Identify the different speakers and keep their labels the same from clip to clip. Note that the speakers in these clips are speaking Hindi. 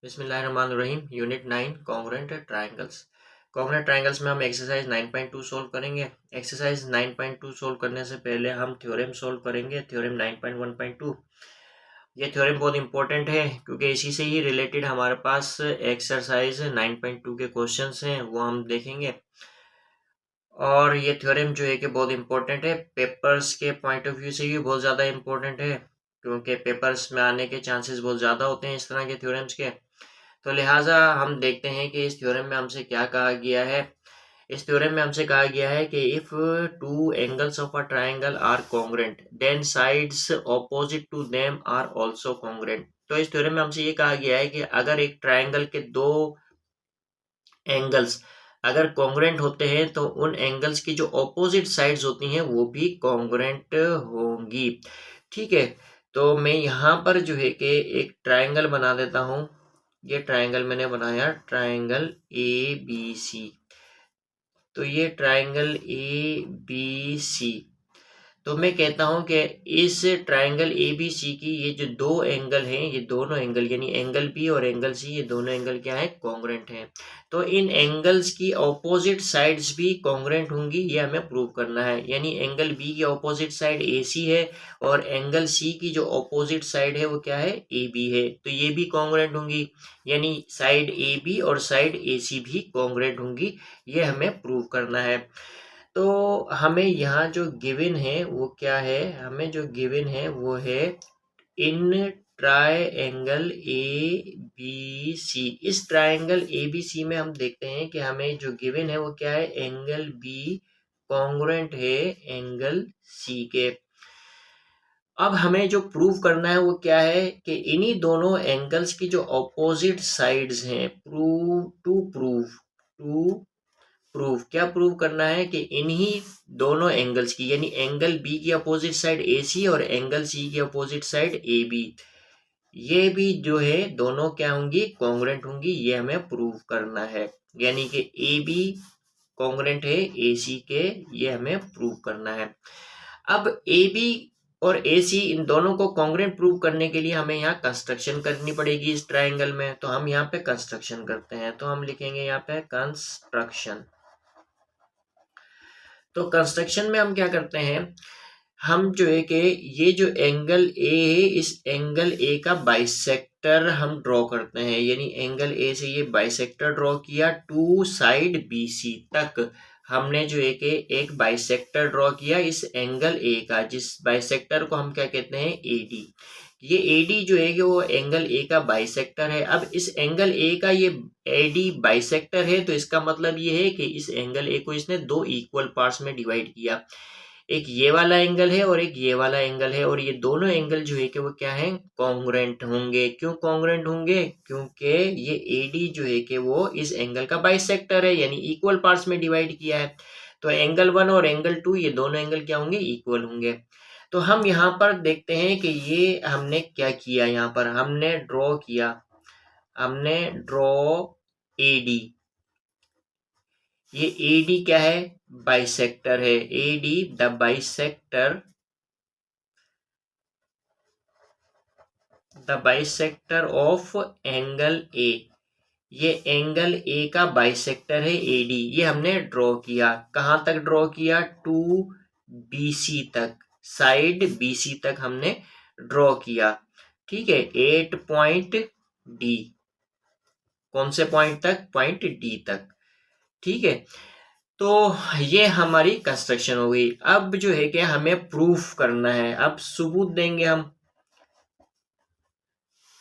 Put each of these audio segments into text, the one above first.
Speaker 1: बिस्मिल्लाहिर्रहमानिर्रहीम। Unit 9 congruent triangles. Congruent triangles में हम एक्सरसाइज 9.2 सोल्व करेंगे। एक्सरसाइज 9.2 सोल्व करने से पहले हम थ्योरम सोल्व करेंगे, थ्योरम 9.1.2। ये थ्योरम बहुत इंपॉर्टेंट है क्योंकि इसी से ही रिलेटेड हमारे पास एक्सरसाइज 9.2 के क्वेश्चंस हैं, वो हम देखेंगे। और ये थ्योरम जो है कि बहुत इंपॉर्टेंट है, पेपर्स के पॉइंट ऑफ व्यू से भी बहुत ज़्यादा इंपॉर्टेंट है क्योंकि पेपर्स में आने के चांसेस बहुत ज़्यादा होते हैं इस तरह के थ्योरम्स के। तो लिहाजा हम देखते हैं कि इस थ्योरम में हमसे क्या कहा गया है। इस थ्योरम में हमसे कहा गया है कि if two angles of a triangle are congruent then sides opposite to them are also congruent. तो इस थ्योरम में हमसे ये कहा गया है कि अगर एक ट्रायंगल के दो एंगल्स अगर कॉन्ग्रुएंट होते हैं तो उन एंगल्स की जो ऑपोजिट साइड्स होती हैं वो भी कॉन्ग्रुएंट होंगी। ठीक है, तो मैं यहाँ पर जो है कि एक ट्रायंगल बना देता हूँ। ये ट्रायंगल मैंने बनाया, ट्रायंगल ए बी सी। तो ये ट्रायंगल ए बी सी, तो मैं कहता हूं कि इस ट्रायंगल ए बी सी की ये जो दो एंगल हैं, ये दोनों एंगल यानी एंगल बी और एंगल सी, ये दोनों एंगल क्या है, कॉन्ग्रुएंट हैं। तो इन एंगल्स की ऑपोजिट साइड्स भी कॉन्ग्रुएंट होंगी, ये हमें प्रूव करना है। यानी एंगल बी की ऑपोजिट साइड ए सी है और एंगल सी की जो ऑपोजिट साइड है वो क्या है, ए बी है, तो ये भी कॉन्ग्रुएंट होंगी। यानी साइड ए बी और साइड ए सी भी कॉन्ग्रुएंट होंगी, ये हमें प्रूव करना है। तो हमें यहाँ जो गिवन है वो क्या है, हमें जो गिवन है वो है इन ट्रायंगल ए बी सी। इस ट्रायंगल ए बी सी में हम देखते हैं कि हमें जो गिवन है वो क्या है, एंगल बी कॉन्ग्रुएंट है एंगल सी के। अब हमें जो प्रूव करना है वो क्या है कि इन्हीं दोनों एंगल्स की जो ऑपोजिट साइड्स हैं, प्रूफ क्या प्रूव करना है कि इन्हीं दोनों एंगल्स की यानी एंगल बी की अपोजिट साइड ए सी और एंगल सी की अपोजिट साइड ए बी, ये भी जो है दोनों क्या होंगी, कॉन्ग्रुएंट होंगी, ये हमें प्रूव करना है। यानी कि ए बी कॉन्ग्रुएंट है ए सी के, ये हमें प्रूव करना है। अब ए बी और ए सी इन दोनों को कॉन्ग्रुएंट प्रूव करने के लिए हमें यहाँ कंस्ट्रक्शन करनी पड़ेगी इस ट्रायंगल में। तो हम यहाँ पे कंस्ट्रक्शन करते हैं, तो हम लिखेंगे यहाँ पे कंस्ट्रक्शन। तो कंस्ट्रक्शन में हम क्या करते हैं, हम जो है कि ये जो एंगल ए है, इस एंगल ए का बाइसेक्टर हम ड्रॉ करते हैं। यानी एंगल ए से ये बाइसेक्टर ड्रॉ किया टू साइड बी सी तक, हमने जो है कि एक बाइसेक्टर ड्रॉ किया इस एंगल ए का, जिस बाइसेक्टर को हम क्या कहते हैं, ए डी। ये एडी जो है कि वो एंगल ए का बाइसेक्टर है। अब इस एंगल ए का ये एडी बाइसेक्टर है, तो इसका मतलब ये है कि इस एंगल ए को इसने दो इक्वल पार्ट्स में डिवाइड किया। एक ये वाला एंगल है और एक ये वाला एंगल है, और ये दोनों एंगल जो है कि वो क्या है, कॉन्ग्रुएंट होंगे। क्यों कॉन्ग्रुएंट होंगे, क्योंकि ये एडी जो है कि वो इस एंगल का बाइसेक्टर है, यानी इक्वल पार्ट्स में डिवाइड किया है। तो एंगल 1 और एंगल 2 ये दोनों एंगल क्या होंगे, इक्वल होंगे। तो हम यहाँ पर देखते हैं कि ये हमने क्या किया, यहाँ पर हमने ड्रॉ किया, हमने ड्रॉ एडी। ये एडी क्या है, बाइसेक्टर है। AD the bisector of angle A, ये एंगल ए का बाइसेक्टर है एडी। ये हमने ड्रॉ किया, कहां तक ड्रॉ किया, टू बीसी तक, साइड बीसी तक हमने ड्रॉ किया। ठीक है, 8 पॉइंट डी, कौन से पॉइंट तक, पॉइंट डी तक। ठीक है, तो ये हमारी कंस्ट्रक्शन हो गई। अब जो है कि हमें प्रूफ करना है, अब सबूत देंगे हम।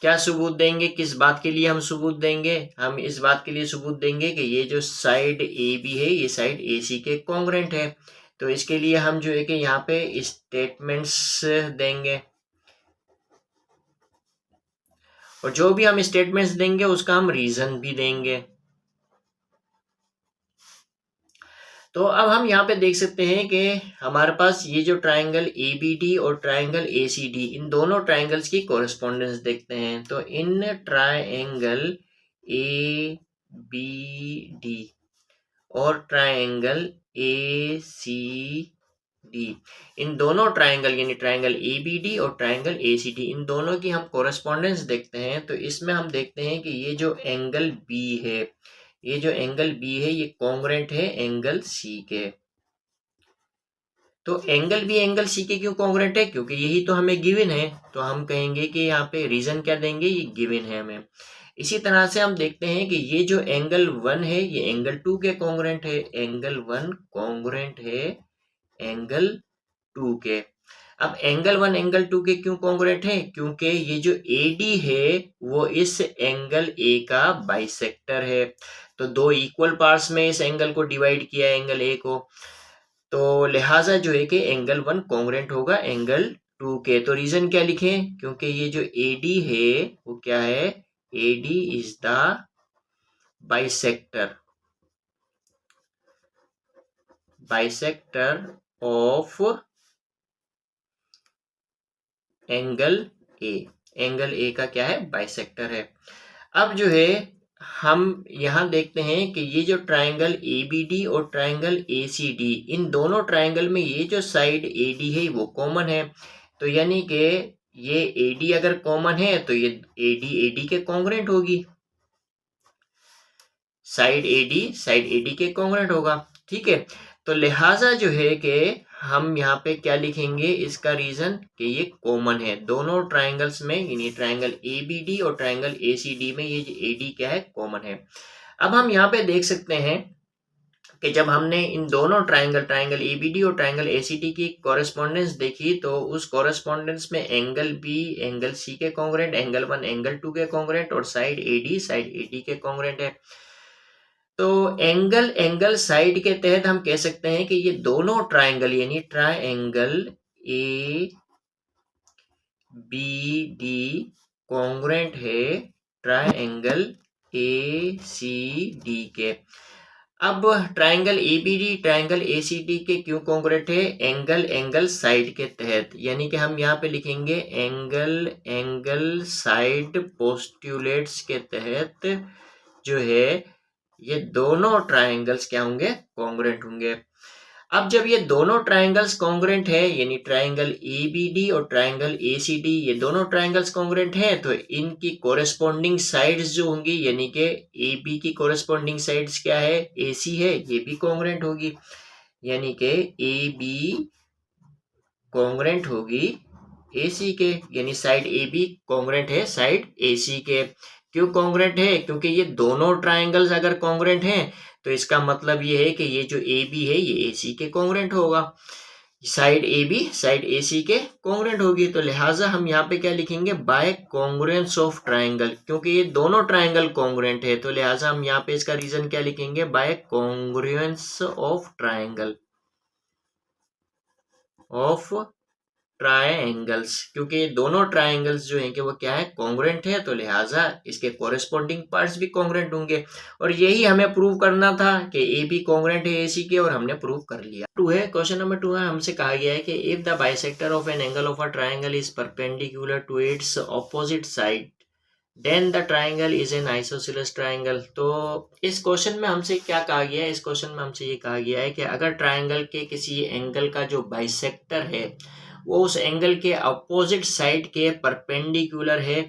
Speaker 1: क्या सबूत देंगे, किस बात के लिए हम सबूत देंगे, हम इस बात के लिए सबूत देंगे कि ये जो साइड ए बी है ये साइड ए सी के कॉन्ग्रुएंट है। तो इसके लिए हम जो है कि यहाँ पे स्टेटमेंट्स देंगे, और जो भी हम स्टेटमेंट्स देंगे उसका हम रीजन भी देंगे। तो अब हम यहाँ पे देख सकते हैं कि हमारे पास ये जो ट्रायंगल ए बी डी और ट्रायंगल ए सी डी, इन दोनों ट्रायंगल्स की कोरिस्पोंडेंस देखते हैं। तो इन ट्रायंगल ए बी डी और ट्रायंगल ए सी डी, इन दोनों ट्राइंगल यानी ट्राइंगल ABD और ट्राइंगल ACD, इन दोनों की हम कोरेस्पॉन्डेंस देखते हैं। तो इसमें हम देखते हैं कि ये जो एंगल B है, ये जो एंगल B है ये कॉन्ग्रुएंट है एंगल C के। तो एंगल B एंगल C के क्यों कॉन्ग्रुएंट है? क्योंकि यही तो हमें गिवन है। तो हम कहेंगे कि यहाँ पे रीजन क्या देंगे, ये गिवन है हमें। इसी तरह से हम देखते हैं कि ये जो एंगल 1 है ये एंगल 2 के कॉन्ग्रुएंट है, एंगल 1 कॉन्ग्रुएंट है एंगल 2 के। अब एंगल 1 एंगल 2 के क्यों कॉन्ग्रुएंट है? क्योंकि ये जो AD है वो इस एंगल A का बाइसेक्टर है। तो दो इक्वल पार्ट्स में इस एंगल को डिवाइड किया है, एंगल A को। तो लिहाजा जो है कि एंगल 1 कॉन्ग्रुएंट होगा एंगल 2 के। तो रीजन क्या लिखें? क्योंकि ये जो AD है वो क्या है, AD is the bisector of angle A, angle A का क्या है, बाइसेक्टर है। अब जो है हम यहाँ देखते हैं कि ये जो ट्राइंगल ABD और ट्राइंगल ACD, इन दोनों ट्राइंगल में ये जो साइड AD है वो कॉमन है। तो यानी कि ये AD अगर कॉमन है तो ये AD के कॉन्ग्रुएंट होगी, साइड AD के कॉन्ग्रुएंट होगा। ठीक है, तो लिहाजा जो है कि हम यहाँ पे क्या लिखेंगे, इसका रीजन कि ये कॉमन है दोनों ट्राइंगल्स में, यानी ट्राइंगल ABD और ट्राइंगल ACD में ये जो AD क्या है, कॉमन है। अब हम यहाँ पे देख सकते हैं कि जब हमने इन दोनों ट्राइंगल ABD और ट्राइंगल ACD की कॉरेस्पॉन्डेंस देखी तो उस कॉरेस्पॉन्डेंस में एंगल B एंगल C के कॉन्ग्रुएंट, एंगल 1 एंगल 2 के कॉन्ग्रुएंट और साइड AD के कॉन्ग्रुएंट है। तो एंगल साइड के तहत हम कह सकते हैं कि ये दोनों ट्राइंगल यानी ट्राइंगल ABD कॉन्ग्रुएंट है ट्राइंगल ACD के। अब ट्राइंगल ABD ट्राइंगल ACD के क्यों कॉन्ग्रुएंट है? एंगल साइड के तहत, यानी कि हम यहाँ पे लिखेंगे एंगल साइड पोस्टुलेट्स के तहत जो है ये दोनों ट्राइंगल्स क्या होंगे, कॉन्ग्रुएंट होंगे। अब जब ये दोनों ट्राइंगल्स कॉन्ग्रुएंट है यानी ट्राइंगल ABD और ट्राइंगल ACD ये दोनों ट्राइंगल्स कॉन्ग्रुएंट है तो इनकी कोरेस्पॉन्डिंग साइड्स जो होंगी, यानी कि AB की कोरेस्पॉन्डिंग साइड्स क्या है, AC है, ये भी कॉन्ग्रुएंट होगी, यानी कि AB कॉन्ग्रुएंट होगी AC के, यानी साइड AB कॉन्ग्रुएंट है साइड AC के। क्यों कॉन्ग्रुएंट है? क्योंकि ये दोनों ट्राइंगल्स अगर कॉन्ग्रुएंट हैं तो इसका मतलब ये है कि ये जो AB है ये AC के कॉन्ग्रुएंट होगा, साइड AB साइड AC के कॉन्ग्रुएंट होगी। तो लिहाजा हम यहाँ पे क्या लिखेंगे, बाय कॉन्ग्रुएंस ऑफ ट्राइंगल, क्योंकि ये दोनों ट्राइंगल कॉन्ग्रुएंट है तो लिहाजा हम यहाँ पे इसका रीजन क्या लिखेंगे, by congruence of triangle of triangles, क्योंकि दोनों ट्राइंगल्स जो हैं कि वो क्या है, कॉन्ग्रुएंट है, तो लिहाजा इसके कोरेस्पॉन्डिंग पार्ट्स भी कॉन्ग्रुएंट होंगे। और यही हमें प्रूव करना था कि AB कॉन्ग्रुएंट है AC के, और हमने प्रूव कर लिया। 2 है, क्वेश्चन नंबर 2 है, हमसे कहा गया है कि if the bisector of an angle of a triangle is perpendicular to its opposite side then the triangle is an isosceles triangle. तो इस क्वेश्चन में हमसे क्या कहा गया है, इस क्वेश्चन में हमसे ये कहा गया है कि अगर ट्राइंगल के किसी एंगल का जो बाइसेक्टर है वो उस एंगल के अपोजिट साइड के परपेंडिकुलर है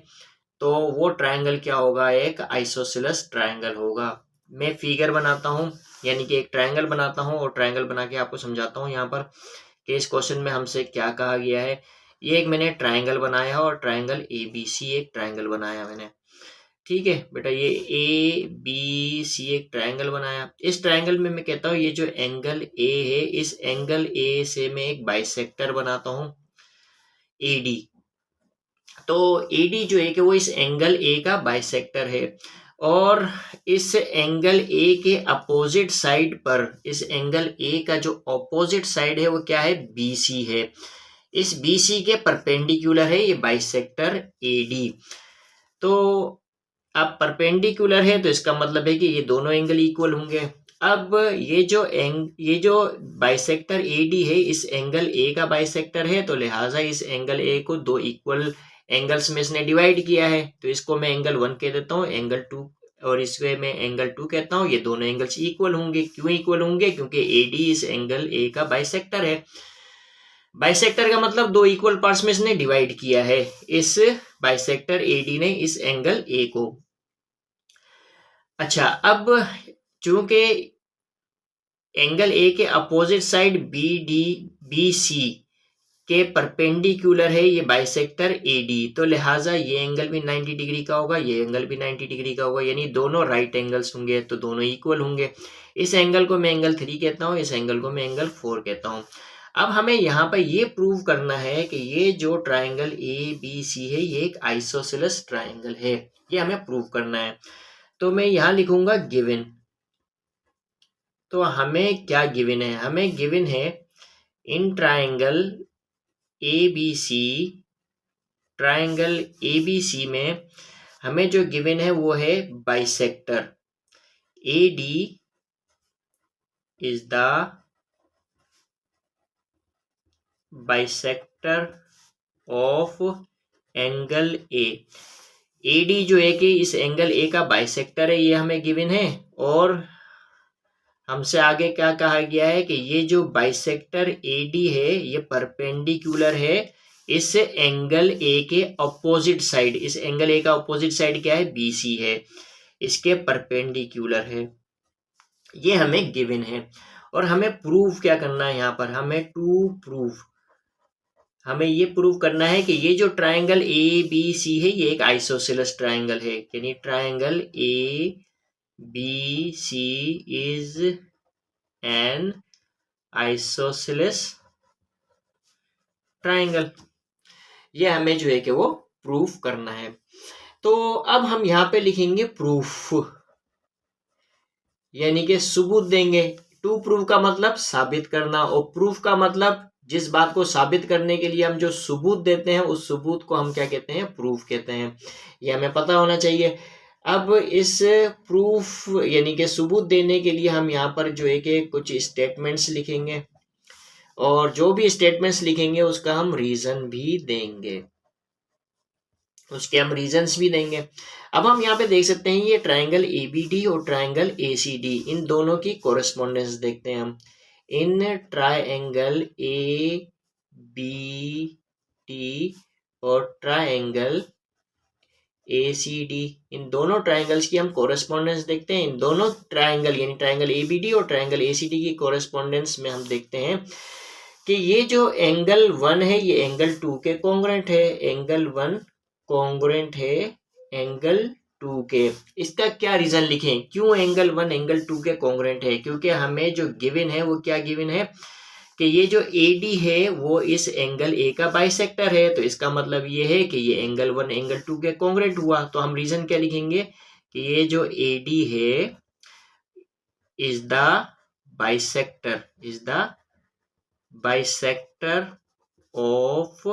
Speaker 1: तो वो ट्राइंगल क्या होगा, एक आइसोसेलेस ट्राइंगल होगा। मैं फिगर बनाता हूँ, यानी कि एक ट्राइंगल बनाता हूँ और ट्राइंगल बना के आपको समझाता हूँ यहाँ पर कि इस क्वेश्चन में हमसे क्या कहा गया है। ये एक मैंने ट्राइंगल बनाया और ट्राइंगल ABC एक ट्राइंगल बनाया मैंने, ठीक है बेटा, ये ABC एक ट्राइंगल बनाया। इस ट्राइंगल में मैं कहता हूँ ये जो एंगल A है, इस एंगल A से मैं एक बाइसेक्टर बनाता हूँ AD। तो AD जो है कि वो इस एंगल A का बाइसेक्टर है, और इस एंगल A के अपोजिट साइड पर, इस एंगल A का जो अपोजिट साइड है वो क्या है, BC है। इस BC के परपेंडिकुलर है ये बाइसेक्टर AD। तो अब परपेंडिकुलर है तो इसका मतलब है कि ये दोनों एंगल इक्वल होंगे। अब ये जो बाइसेक्टर AD है इस एंगल A का बाइसेक्टर है, तो लिहाजा इस एंगल A को दो इक्वल एंगल्स में इसने डिवाइड किया है, तो इसको मैं एंगल 1 कह देता हूँ, एंगल 2 और इसको मैं एंगल 2 कहता हूँ। ये दोनों एंगल्स इक्वल होंगे। क्यों इक्वल होंगे? क्योंकि AD इस एंगल A का बाइसेक्टर है। बाइसेक्टर का मतलब दो इक्वल पार्ट्स में इसने डिवाइड किया है, इस बाइसेक्टर एडी ने इस एंगल ए को। अच्छा, अब चूंकि एंगल ए के अपोजिट साइड बी सी के परपेंडिकुलर है ये बाइसेक्टर एडी, तो लिहाजा ये एंगल भी 90 डिग्री का होगा, ये एंगल भी 90 डिग्री का होगा, यानी दोनों राइट एंगल्स होंगे, तो दोनों इक्वल होंगे। इस एंगल को मैं एंगल 3 कहता हूँ, इस एंगल को मैं एंगल 4 कहता हूँ। अब हमें यहाँ पर ये प्रूव करना है कि ये जो ट्राइंगल ए बी सी है ये एक आइसोसेलेस ट्राइंगल है, ये हमें प्रूव करना है। तो मैं यहाँ लिखूंगा गिवन। तो हमें क्या गिवन है? हमें गिवन है इन ट्राइंगल ABC में हमें जो गिवन है वो है bisector AD is the bisector of angle A। AD जो है कि इस एंगल A का बाइसेक्टर है, ये हमें गिवन है। और हमसे आगे क्या कहा गया है कि ये जो बाइसेक्टर AD है ये परपेंडिकुलर है इस एंगल A के अपोजिट साइड। इस एंगल A का अपोजिट साइड क्या है? BC है, इसके परपेंडिकुलर है, ये हमें गिवन है। और हमें प्रूव क्या करना है? यहाँ पर हमें ये प्रूव करना है कि ये जो ट्राइंगल ABC है ये एक आइसोसेलेस ट्राइंगल है, यानी triangle ABC is an isosceles triangle. ये हमें जो है कि वो प्रूफ करना है। तो अब हम यहाँ पे लिखेंगे प्रूफ, यानी कि सबूत देंगे। टू प्रूफ का मतलब साबित करना, और प्रूफ का मतलब जिस बात को साबित करने के लिए हम जो सबूत देते हैं उस सबूत को हम क्या कहते हैं? प्रूफ कहते हैं। ये हमें पता होना चाहिए। अब इस प्रूफ यानी कि सबूत देने के लिए हम यहाँ पर जो है कि कुछ स्टेटमेंट्स लिखेंगे, और जो भी स्टेटमेंट्स लिखेंगे उसका हम रीजन भी देंगे, उसके हम रीजंस भी देंगे। अब हम यहाँ पे देख सकते हैं ये ट्राइंगल ABD और ट्राइंगल ACD, इन दोनों की कोरेस्पोंडेंस देखते हैं हम। इन ट्राइंगल ABD और ट्राइंगल ACD, इन दोनों ट्राइंगल्स की हम कोरेस्पोंडेंस देखते हैं। इन दोनों ट्राइंगल यानी ट्राइंगल ABD और ट्राइंगल ACD की कोरेस्पोंडेंस में हम देखते हैं कि ये जो एंगल 1 है ये एंगल 2 के कॉन्ग्रुएंट है, एंगल 1 कॉन्ग्रुएंट है एंगल 2 के। इसका क्या रीजन लिखें? क्यों एंगल 1 एंगल 2 के कॉन्ग्रुएंट है? क्योंकि हमें जो गिवन है वो क्या गिवन है कि ये जो AD है वो इस एंगल A का बाइसेक्टर है, तो इसका मतलब ये है कि ये एंगल 1 एंगल 2 के कॉन्ग्रुएंट हुआ। तो हम रीजन क्या लिखेंगे कि ये जो AD है is the bisector of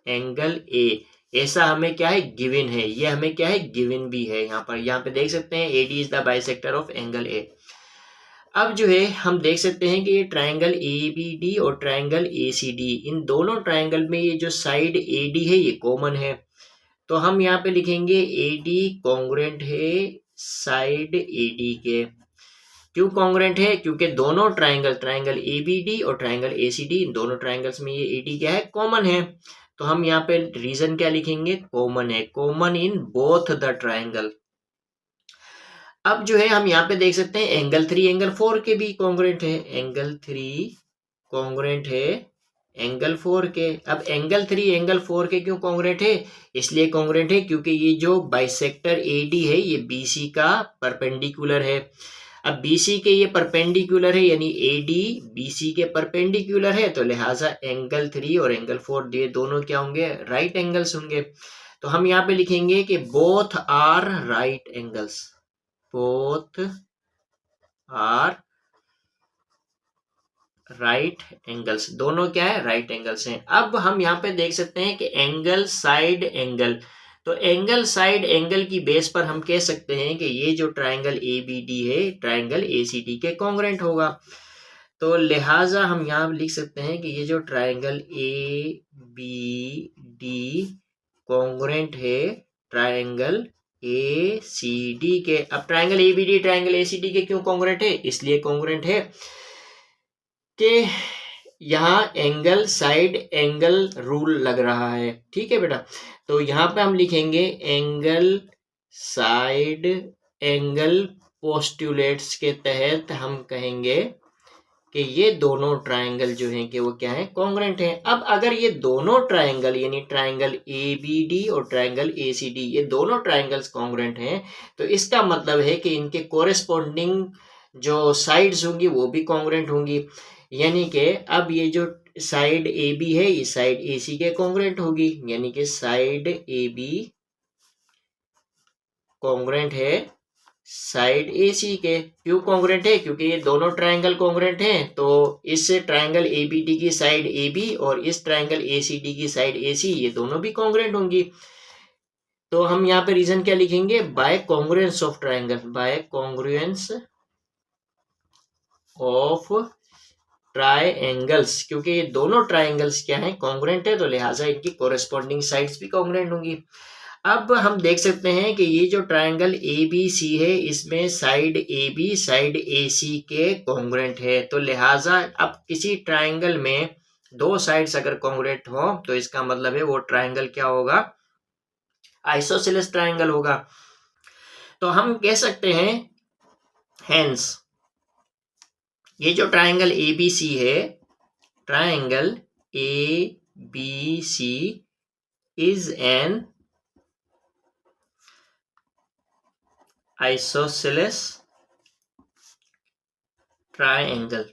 Speaker 1: angle A। ऐसा हमें क्या है? गिवन है। ये हमें क्या है? गिवन भी है। यहाँ पे देख सकते हैं AD is the bisector of angle A। अब जो है हम देख सकते हैं कि ये ट्राइंगल ABD और ट्राइंगल ACD, इन दोनों ट्राइंगल में ये जो साइड AD है ये कॉमन है। तो हम यहाँ पे लिखेंगे AD कॉन्ग्रुएंट है साइड AD के। क्यों कॉन्ग्रुएंट है? क्योंकि दोनों ट्राइंगल ABD और ट्राइंगल ACD, इन दोनों ट्राइंगल्स में ये AD क्या है? कॉमन है। तो हम यहाँ पे रीजन क्या लिखेंगे? कॉमन है, common in both the triangle. अब जो है हम यहाँ पे देख सकते हैं एंगल 3 एंगल 4 के भी कॉन्ग्रुएंट है, एंगल 3 कॉन्ग्रुएंट है एंगल 4 के। अब एंगल 3 एंगल 4 के क्यों कॉन्ग्रुएंट है? इसलिए कॉन्ग्रुएंट है क्योंकि ये जो बाइसेक्टर AD है ये BC का परपेंडिकुलर है। अब BC के ये परपेंडिकुलर है, यानी AD BC के परपेंडिकुलर है, तो लिहाजा एंगल 3 और एंगल 4 ये दोनों क्या होंगे? राइट एंगल्स होंगे। तो हम यहाँ पे लिखेंगे कि both are right angles, both are right angles, दोनों क्या है? राइट एंगल्स हैं। अब हम यहाँ पे देख सकते हैं कि एंगल साइड एंगल, तो एंगल साइड एंगल की बेस पर हम कह सकते हैं कि ये जो ट्राइंगल ABD है ट्राइंगल ACD के कॉन्ग्रुएंट होगा। तो लिहाजा हम यहाँ लिख सकते हैं कि ये जो ट्राइंगल ABD कॉन्ग्रुएंट है ट्राइंगल ACD के। अब ट्राइंगल ABD ट्राइंगल ACD के क्यों कॉन्ग्रुएंट है? इसलिए कॉन्ग्रुएंट है कि यहाँ एंगल साइड एंगल रूल लग रहा है, ठीक है बेटा। तो यहाँ पे हम लिखेंगे एंगल साइड एंगल पोस्टुलेट्स के तहत हम कहेंगे कि ये दोनों ट्रायंगल जो हैं कि वो क्या है, कॉन्ग्रुएंट हैं। अब अगर ये दोनों ट्रायंगल यानी ट्रायंगल ABD और ट्रायंगल ACD ये दोनों ट्रायंगल्स कॉन्ग्रुएंट हैं, तो इसका मतलब है कि इनके कोरेस्पोंडिंग जो साइड्स होंगी वो भी कॉन्ग्रुएंट होंगी। यानी कि अब ये जो साइड AB है ये साइड AC के कॉन्ग्रुएंट होगी, यानी कि साइड AB कॉन्ग्रुएंट है साइड AC के। क्यों कॉन्ग्रुएंट है? क्योंकि ये दोनों ट्रायंगल कॉन्ग्रुएंट हैं, तो इस ट्रायंगल ABD की साइड AB और इस ट्रायंगल ACD की साइड AC ये दोनों भी कॉन्ग्रुएंट होंगी। तो हम यहाँ पे रीजन क्या लिखेंगे? By congruence of triangle, by congruence of triangles, क्योंकि ये दोनों ट्रायंगल्स क्या है, कॉन्ग्रुएंट है, तो लिहाजा इनकी कोरेस्पोंडिंग साइड्स भी कॉन्ग्रुएंट होंगी। अब हम देख सकते हैं कि ये जो ट्रायंगल ABC है इसमें साइड AB साइड AC के कॉन्ग्रुएंट है, तो लिहाजा अब किसी ट्रायंगल में दो साइड्स अगर कॉन्ग्रुएंट हो तो इसका मतलब है वो ट्रायंगल क्या होगा, आइसोसेलेस ट्रायंगल होगा। तो हम कह सकते हैं हेंस ये जो ट्रायंगल ABC है, triangle ABC is an isosceles triangle,